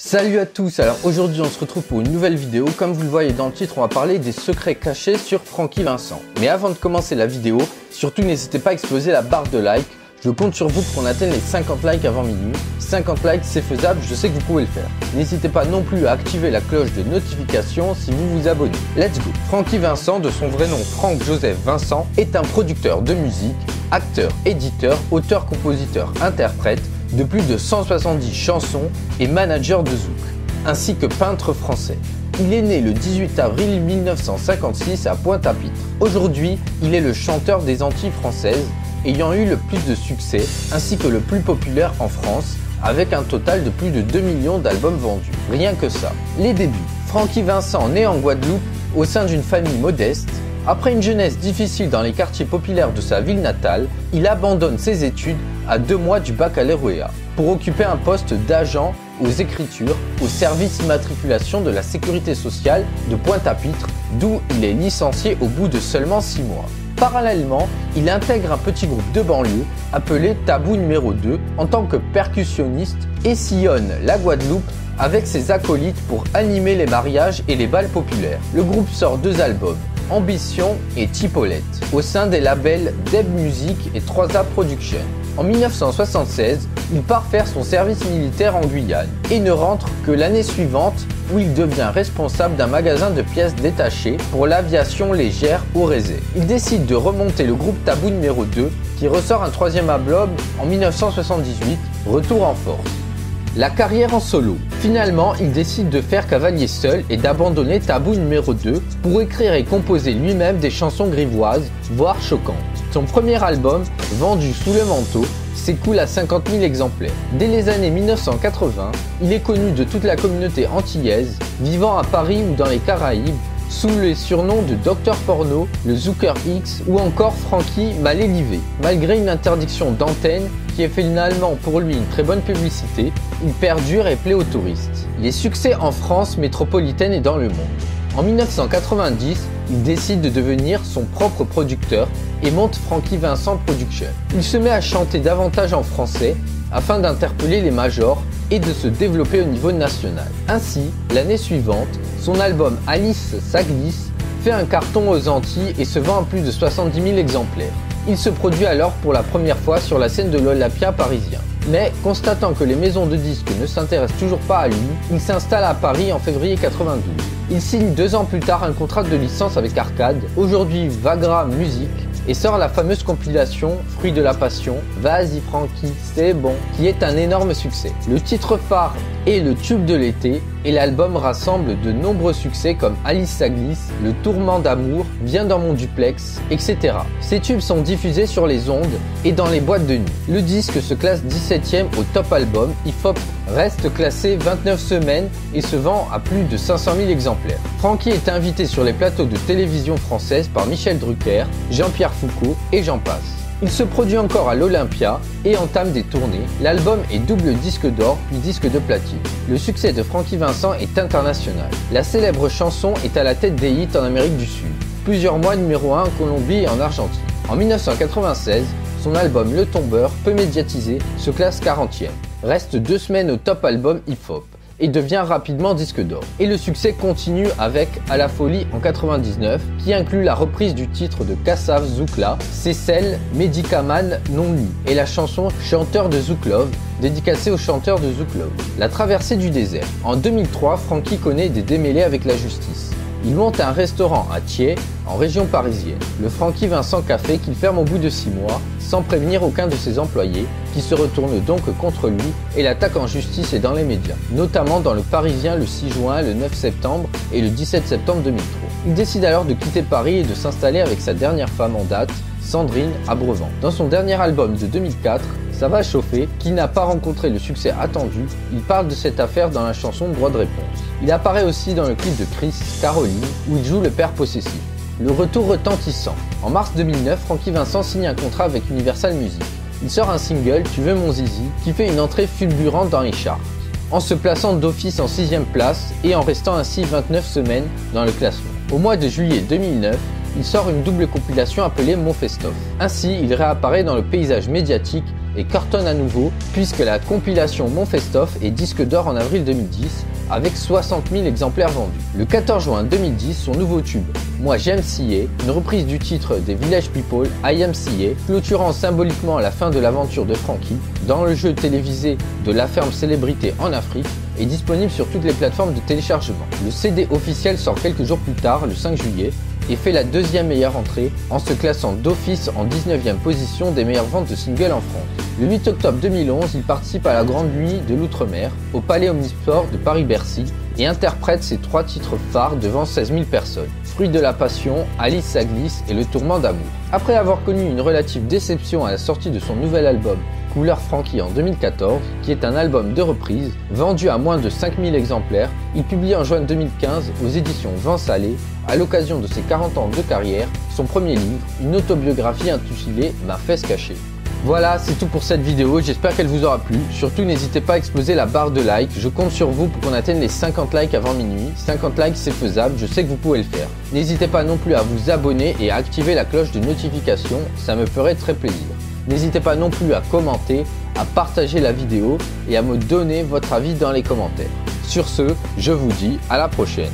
Salut à tous, alors aujourd'hui on se retrouve pour une nouvelle vidéo. Comme vous le voyez dans le titre, on va parler des secrets cachés sur Francky Vincent. Mais avant de commencer la vidéo, surtout n'hésitez pas à exploser la barre de like. Je compte sur vous pour qu'on atteigne les 50 likes avant minuit. 50 likes c'est faisable, je sais que vous pouvez le faire. N'hésitez pas non plus à activer la cloche de notification si vous vous abonnez. Let's go. Francky Vincent, de son vrai nom Franck Joseph Vincent, est un producteur de musique, acteur, éditeur, auteur, compositeur, interprète de plus de 170 chansons et manager de zouk, ainsi que peintre français. Il est né le 18 avril 1956 à Pointe-à-Pitre. Aujourd'hui, il est le chanteur des Antilles françaises, ayant eu le plus de succès, ainsi que le plus populaire en France, avec un total de plus de 2 millions d'albums vendus. Rien que ça. Les débuts. Francky Vincent naît en Guadeloupe, au sein d'une famille modeste. Après une jeunesse difficile dans les quartiers populaires de sa ville natale, il abandonne ses études à 2 mois du baccalauréat pour occuper un poste d'agent aux écritures au service immatriculation de la sécurité sociale de Pointe-à-Pitre, d'où il est licencié au bout de seulement 6 mois. Parallèlement, il intègre un petit groupe de banlieue appelé Tabou numéro 2 en tant que percussionniste et sillonne la Guadeloupe avec ses acolytes pour animer les mariages et les bals populaires. Le groupe sort 2 albums, Ambition et Tipolette, au sein des labels Deb Music et 3A Production. En 1976, il part faire son service militaire en Guyane et ne rentre que l'année suivante où il devient responsable d'un magasin de pièces détachées pour l'aviation légère au Rézé. Il décide de remonter le groupe Tabou numéro 2 qui ressort un 3e album en 1978, Retour en force. La carrière en solo. Finalement, il décide de faire cavalier seul et d'abandonner Tabou numéro 2 pour écrire et composer lui-même des chansons grivoises, voire choquantes. Son premier album, vendu sous le manteau, s'écoule à 50 000 exemplaires. Dès les années 1980, il est connu de toute la communauté antillaise, vivant à Paris ou dans les Caraïbes, sous les surnoms de Dr Porno, le Zouker X ou encore Francky Malélivé. Malgré une interdiction d'antenne qui est finalement pour lui une très bonne publicité, il perdure et plaît aux touristes. Les succès en France métropolitaine et dans le monde. En 1990, il décide de devenir son propre producteur et monte Francky Vincent Production. Il se met à chanter davantage en français afin d'interpeller les majors et de se développer au niveau national. Ainsi, l'année suivante, son album Alice ça glisse fait un carton aux Antilles et se vend à plus de 70 000 exemplaires. Il se produit alors pour la première fois sur la scène de l'Olympia parisien. Mais, constatant que les maisons de disques ne s'intéressent toujours pas à lui, il s'installe à Paris en février 92. Il signe 2 ans plus tard un contrat de licence avec Arcade, aujourd'hui Vagra Music, et sort la fameuse compilation Fruit de la Passion, Vas-y Francky, c'est bon, qui est un énorme succès. Le titre phare est le tube de l'été et l'album rassemble de nombreux succès comme Alice ça glisse, Le Tourment d'amour, Viens dans mon duplex, etc. Ces tubes sont diffusés sur les ondes et dans les boîtes de nuit. Le disque se classe 17e au top album, IFOP reste classé 29 semaines et se vend à plus de 500 000 exemplaires. Francky est invité sur les plateaux de télévision française par Michel Drucker, Jean-Pierre Foucault et j'en passe. Il se produit encore à l'Olympia et entame des tournées. L'album est double disque d'or puis disque de platine. Le succès de Francky Vincent est international. La célèbre chanson est à la tête des hits en Amérique du Sud. Plusieurs mois numéro 1 en Colombie et en Argentine. En 1996, son album Le Tombeur, peu médiatisé, se classe 40e. Reste 2 semaines au top album hip-hop et devient rapidement disque d'or. Et le succès continue avec À la folie en 99, qui inclut la reprise du titre de Kassav Zoukla, C'est celle Médicaman non lu, et la chanson Chanteur de Zouklov, dédicacée au chanteur de Zouklov. La traversée du désert. En 2003, Francky connaît des démêlés avec la justice. Il monte un restaurant à Thiers, en région parisienne, le Francky Vincent Café, qu'il ferme au bout de 6 mois, sans prévenir aucun de ses employés, qui se retournent donc contre lui et l'attaquent en justice et dans les médias, notamment dans le Parisien le 6 juin, le 9 septembre et le 17 septembre 2003. Il décide alors de quitter Paris et de s'installer avec sa dernière femme en date, Sandrine Abrevant. Dans son dernier album de 2004, Ça va chauffer, qui n'a pas rencontré le succès attendu, il parle de cette affaire dans la chanson Droit de réponse. Il apparaît aussi dans le clip de Chris, Caroline, où il joue le père possessif. Le retour retentissant. En mars 2009, Francky Vincent signe un contrat avec Universal Music. Il sort un single, Tu veux mon zizi, qui fait une entrée fulgurante dans les charts, en se plaçant d'office en 6e place et en restant ainsi 29 semaines dans le classement. Au mois de juillet 2009, il sort une double compilation appelée Mon Festof. Ainsi, il réapparaît dans le paysage médiatique et cartonne à nouveau puisque la compilation Mon Fest-of est disque d'or en avril 2010 avec 60 000 exemplaires vendus. Le 14 juin 2010, son nouveau tube Moi j'aime CA, une reprise du titre des Village People I Am CA, clôturant symboliquement la fin de l'aventure de Franky dans le jeu télévisé de La Ferme Célébrité en Afrique, est disponible sur toutes les plateformes de téléchargement. Le CD officiel sort quelques jours plus tard, le 5 juillet, et fait la deuxième meilleure entrée en se classant d'office en 19e position des meilleures ventes de singles en France. Le 8 octobre 2011, il participe à la Grande Nuit de l'Outre-mer au Palais Omnisport de Paris-Bercy et interprète ses 3 titres phares devant 16 000 personnes. Fruit de la passion, Alice ça glisse et Le Tourment d'amour. Après avoir connu une relative déception à la sortie de son nouvel album Couleur Franky en 2014, qui est un album de reprise, vendu à moins de 5000 exemplaires, il publie en juin 2015 aux éditions Vent Salé, à l'occasion de ses 40 ans de carrière, son premier livre, une autobiographie intitulée Ma fesse cachée. Voilà, c'est tout pour cette vidéo, j'espère qu'elle vous aura plu. Surtout n'hésitez pas à exploser la barre de likes, je compte sur vous pour qu'on atteigne les 50 likes avant minuit. 50 likes c'est faisable, je sais que vous pouvez le faire. N'hésitez pas non plus à vous abonner et à activer la cloche de notification, ça me ferait très plaisir. N'hésitez pas non plus à commenter, à partager la vidéo et à me donner votre avis dans les commentaires. Sur ce, je vous dis à la prochaine.